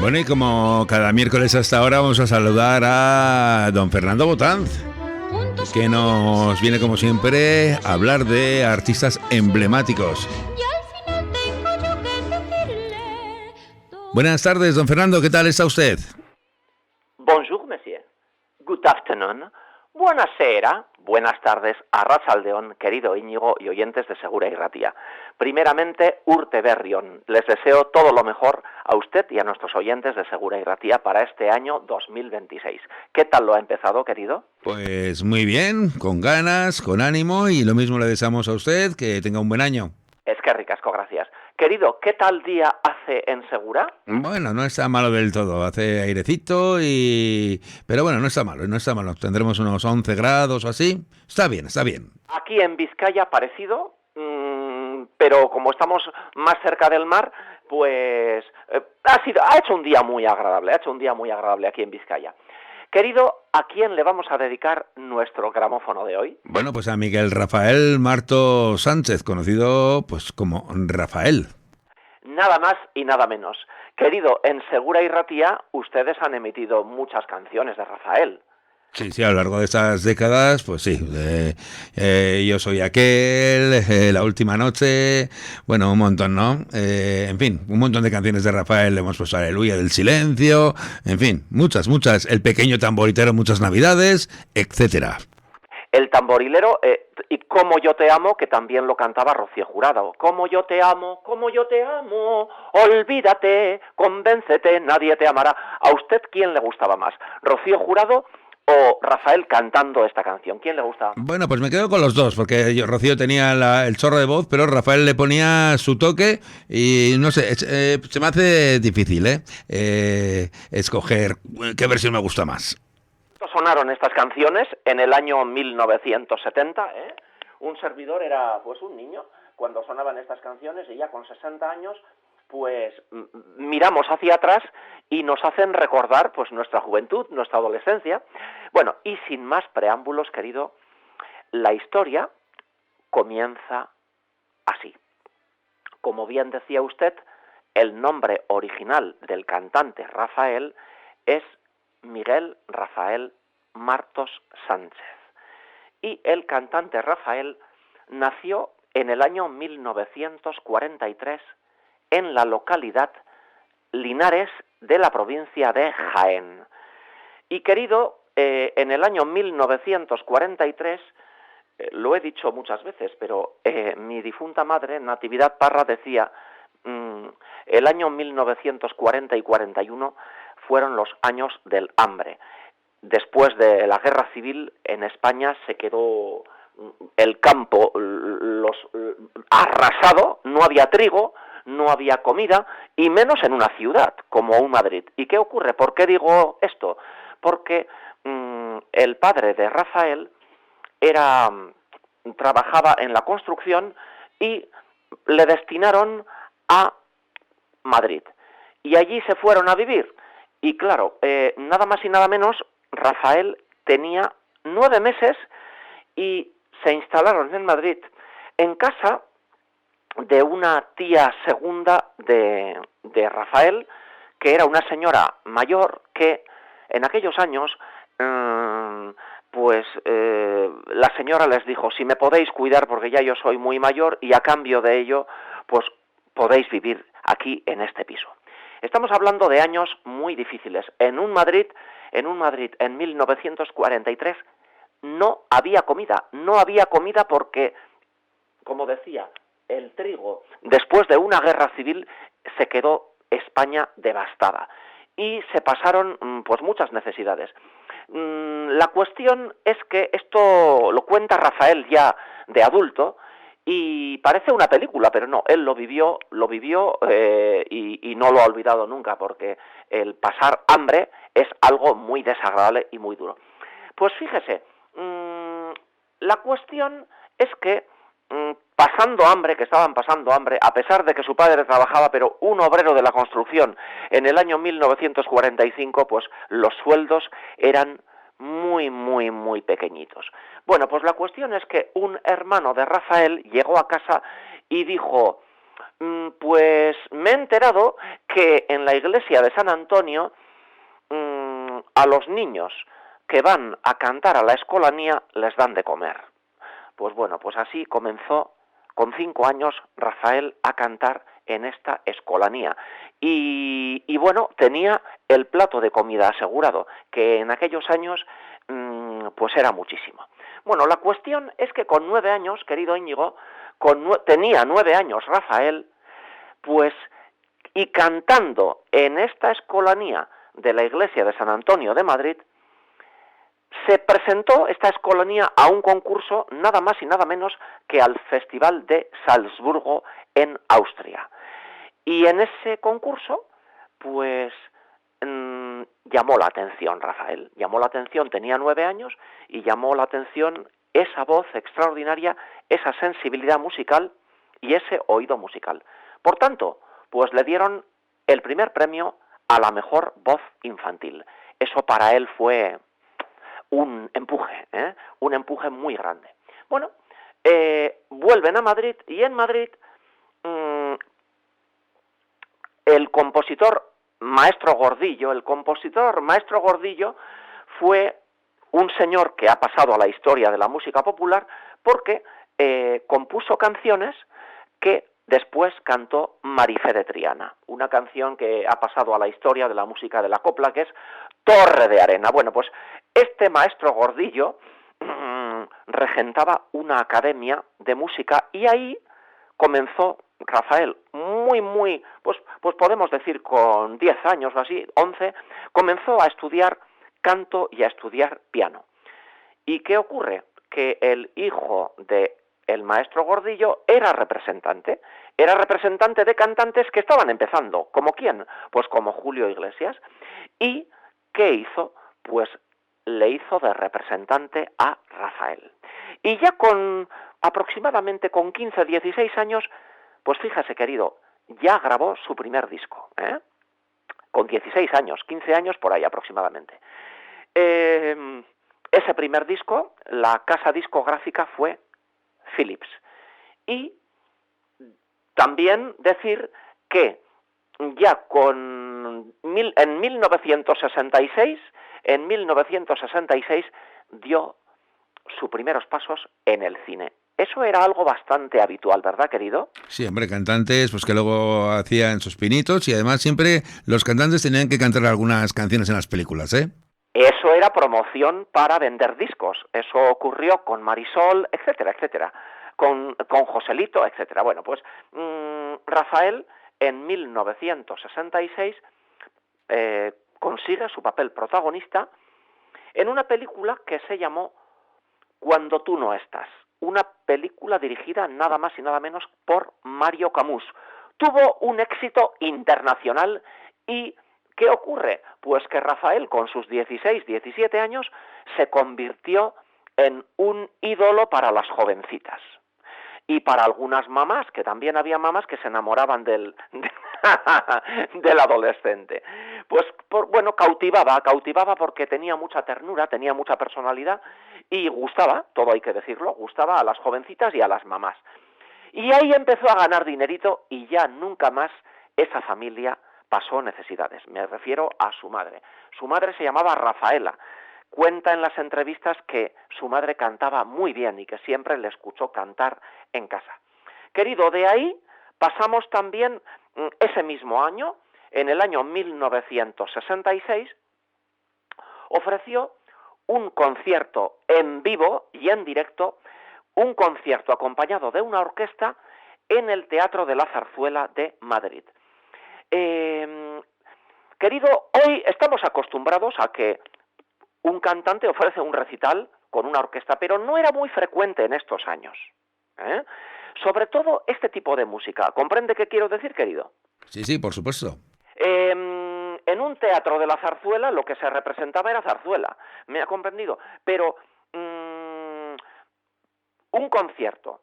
Bueno, y como cada miércoles hasta ahora vamos a saludar a don Fernando Botanz, que nos viene como siempre a hablar de artistas emblemáticos. Buenas tardes, don Fernando, ¿qué tal está usted? Bonjour, monsieur. Good afternoon. Buonasera. Buenas tardes, arratsaldeon, querido Íñigo y oyentes de Segura y Ratia. Primeramente, Urte Berrión. Les deseo todo lo mejor a usted y a nuestros oyentes de Segura y Ratia para este año 2026. ¿Qué tal lo ha empezado, querido? Pues muy bien, con ganas, con ánimo, y lo mismo le deseamos a usted, que tenga un buen año. Es que ricasco, gracias. Querido, ¿qué tal día hace en Segura? Bueno, no está malo del todo, hace airecito pero bueno, no está malo, no está malo. Tendremos unos 11 grados o así. Está bien, está bien. Aquí en Vizcaya parecido, pero como estamos más cerca del mar, pues ha hecho un día muy agradable, aquí en Vizcaya. Querido, ¿a quién le vamos a dedicar nuestro gramófono de hoy? Bueno, pues a Miguel Rafael Marto Sánchez, conocido pues como Rafael. Nada más y nada menos. Querido, en Segura y Ratia ustedes han emitido muchas canciones de Rafael. Sí, sí, a lo largo de estas décadas, pues sí, Yo soy aquel, La última noche, bueno, un montón, ¿no? En fin, un montón de canciones de Rafael, le hemos puesto Aleluya del silencio, en fin, muchas, muchas, El pequeño tamboritero, muchas navidades, etcétera. El tamborilero y Como yo te amo, que también lo cantaba Rocío Jurado. Como yo te amo, olvídate, convéncete, nadie te amará. ¿A usted quién le gustaba más? ¿Rocío Jurado o Rafael cantando esta canción? ¿Quién le gusta? Bueno, pues me quedo con los dos, porque Rocío tenía el chorro de voz, pero Rafael le ponía su toque y no sé, se me hace difícil, escoger qué versión me gusta más. Sonaron estas canciones en el año 1970, Un servidor era pues un niño cuando sonaban estas canciones y ya con 60 años pues miramos hacia atrás y nos hacen recordar pues nuestra juventud, nuestra adolescencia. Bueno, y sin más preámbulos, querido, la historia comienza así. Como bien decía usted, el nombre original del cantante Rafael es Miguel Rafael Martos Sánchez. Y el cantante Rafael nació en el año 1943 en la localidad Linares de la provincia de Jaén. Y querido, en el año 1943, lo he dicho muchas veces, pero mi difunta madre, Natividad Parra, decía, el año 1940 y 41 fueron los años del hambre. Después de la guerra civil en España se quedó el campo arrasado, no había trigo, no había comida, y menos en una ciudad como un Madrid. ¿Y qué ocurre? ¿Por qué digo esto? Porque el padre de Rafael trabajaba en la construcción y le destinaron a Madrid. Y allí se fueron a vivir. Y claro, nada más y nada menos, Rafael tenía 9 meses y se instalaron en Madrid en casa de una tía segunda de Rafael, que era una señora mayor que en aquellos años, la señora les dijo, si me podéis cuidar porque ya yo soy muy mayor y a cambio de ello, pues podéis vivir aquí en este piso. Estamos hablando de años muy difíciles. En Madrid en 1943 no había comida porque, como decía, el trigo, después de una guerra civil, se quedó España devastada y se pasaron pues muchas necesidades. La cuestión es que esto lo cuenta Rafael ya de adulto y parece una película, pero no, él lo vivió y no lo ha olvidado nunca, porque el pasar hambre es algo muy desagradable y muy duro. Pues fíjese, la cuestión es que estaban pasando hambre, a pesar de que su padre trabajaba, pero un obrero de la construcción en el año 1945, pues los sueldos eran muy, muy, muy pequeñitos. Bueno, pues la cuestión es que un hermano de Rafael llegó a casa y dijo, Pues me he enterado que en la iglesia de San Antonio a los niños que van a cantar a la escolanía les dan de comer. Pues bueno, pues así comenzó con 5 años Rafael a cantar en esta escolanía. Y bueno, tenía el plato de comida asegurado, que en aquellos años pues era muchísimo. Bueno, la cuestión es que con 9 años, querido Íñigo, tenía 9 años Rafael, pues, y cantando en esta escolanía de la iglesia de San Antonio de Madrid, se presentó esta escolanía a un concurso nada más y nada menos que al Festival de Salzburgo en Austria. Y en ese concurso, pues, llamó la atención Rafael, llamó la atención, tenía 9 años, y llamó la atención esa voz extraordinaria, esa sensibilidad musical y ese oído musical. Por tanto, pues le dieron el primer premio a la mejor voz infantil. Eso para él fue un empuje muy grande. Bueno, vuelven a Madrid, y en Madrid el compositor Maestro Gordillo fue un señor que ha pasado a la historia de la música popular porque compuso canciones que después cantó Marifé de Triana, una canción que ha pasado a la historia de la música de la copla, que es Torre de Arena. Bueno, pues este Maestro Gordillo regentaba una academia de música, y ahí comenzó Rafael, pues podemos decir con 10 años o así, 11, comenzó a estudiar canto y a estudiar piano. ¿Y qué ocurre? Que el hijo de el Maestro Gordillo era representante de cantantes que estaban empezando. ¿Como quién? Pues como Julio Iglesias. ¿Y qué hizo? Pues le hizo de representante a Rafael. Y ya aproximadamente con 15, 16 años, pues fíjese, querido, ya grabó su primer disco, con 16 años, 15 años por ahí aproximadamente. Ese primer disco, la casa discográfica fue Philips. Y también decir que ya en 1966 dio sus primeros pasos en el cine. Eso era algo bastante habitual, ¿verdad, querido? Sí, hombre, cantantes pues que luego hacían sus pinitos, y además siempre los cantantes tenían que cantar algunas canciones en las películas, ¿eh? Eso era promoción para vender discos. Eso ocurrió con Marisol, etcétera, etcétera. Con Joselito, etcétera. Bueno, pues Rafael en 1966 consigue su papel protagonista en una película que se llamó Cuando tú no estás. Una película dirigida nada más y nada menos por Mario Camus. Tuvo un éxito internacional. ¿Y qué ocurre? Pues que Rafael, con sus 16, 17 años, se convirtió en un ídolo para las jovencitas. Y para algunas mamás, que también había mamás que se enamoraban del adolescente. Pues, bueno, cautivaba porque tenía mucha ternura, tenía mucha personalidad, y gustaba, todo hay que decirlo, gustaba a las jovencitas y a las mamás. Y ahí empezó a ganar dinerito, y ya nunca más esa familia pasó necesidades. Me refiero a su madre. Su madre se llamaba Rafaela. Cuenta en las entrevistas que su madre cantaba muy bien y que siempre le escuchó cantar en casa. Querido, de ahí pasamos también ese mismo año, en el año 1966, ofreció un concierto en vivo y en directo, un concierto acompañado de una orquesta en el Teatro de la Zarzuela de Madrid. Querido, hoy estamos acostumbrados a que un cantante ofrece un recital con una orquesta, pero no era muy frecuente en estos años. Sobre todo este tipo de música. ¿Comprende qué quiero decir, querido? Sí, por supuesto. En un teatro de la zarzuela lo que se representaba era zarzuela. ¿Me ha comprendido? Pero un concierto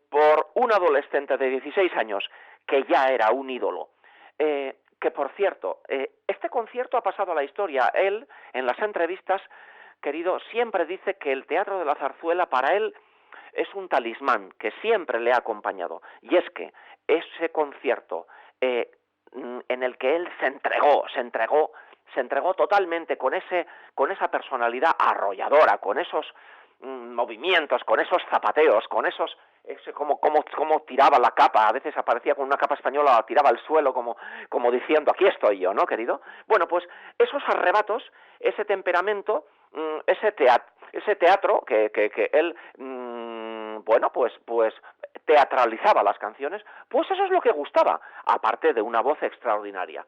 por un adolescente de 16 años que ya era un ídolo, que por cierto, este concierto ha pasado a la historia. Él, en las entrevistas, querido, siempre dice que el Teatro de la Zarzuela para él es un talismán que siempre le ha acompañado, y es que ese concierto en el que él se entregó totalmente con esa personalidad arrolladora, con esos movimientos, con esos zapateos, con como tiraba la capa, a veces aparecía con una capa española, la tiraba al suelo como diciendo, aquí estoy yo, ¿no, querido? Bueno, pues esos arrebatos, ese temperamento, ese teatro que él, bueno, pues teatralizaba las canciones, pues eso es lo que gustaba, aparte de una voz extraordinaria.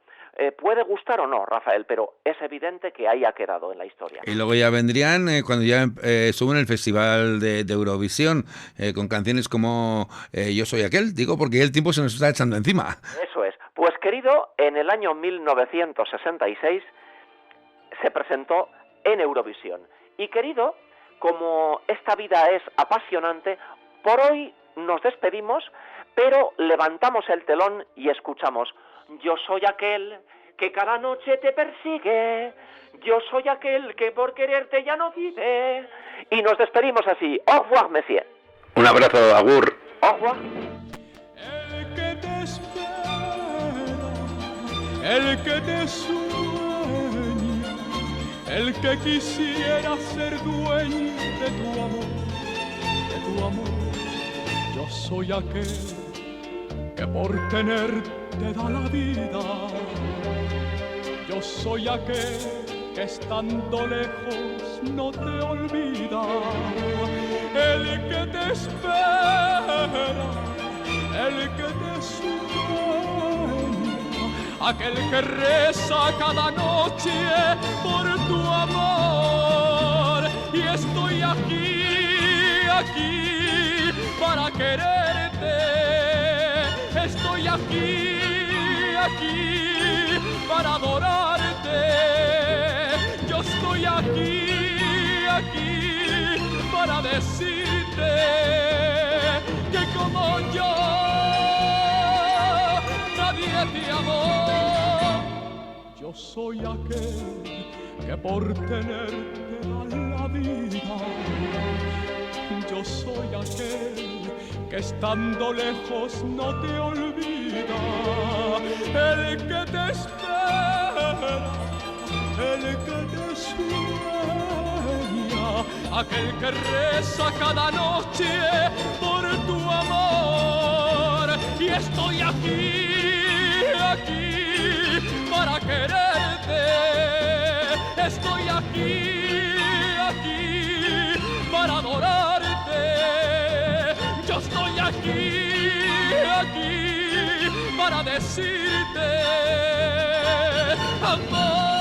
Puede gustar o no, Rafael, pero es evidente que ahí ha quedado en la historia. Y luego ya vendrían, cuando ya estuvo en el Festival de Eurovisión, con canciones como Yo soy aquel, digo, porque el tiempo se nos está echando encima. Eso es. Pues querido, en el año 1966 se presentó en Eurovisión. Y querido, como esta vida es apasionante, por hoy nos despedimos, pero levantamos el telón y escuchamos Yo soy aquel que cada noche te persigue, yo soy aquel que por quererte ya no vive. Y nos despedimos así. Au revoir, monsieur. Un abrazo, agur. Au revoir. El que te espera, el que te sueña, el que quisiera ser dueño de tu amor. Yo soy aquel que por tenerte da la vida. Yo soy aquel que estando lejos no te olvida. El que te espera, el que te sueña, aquel que reza cada noche por tu amor. Y estoy aquí para quererte. Estoy aquí para adorarte. Yo estoy aquí para decirte que como yo nadie te amó. Yo soy aquel que por tenerte da la vida. Yo soy aquel que estando lejos no te olvida. El que te espera, el que te sueña, aquel que reza cada noche por tu amor. Y estoy aquí para quererte. Estoy aquí para adorarte. Yo estoy aquí para decirte amor.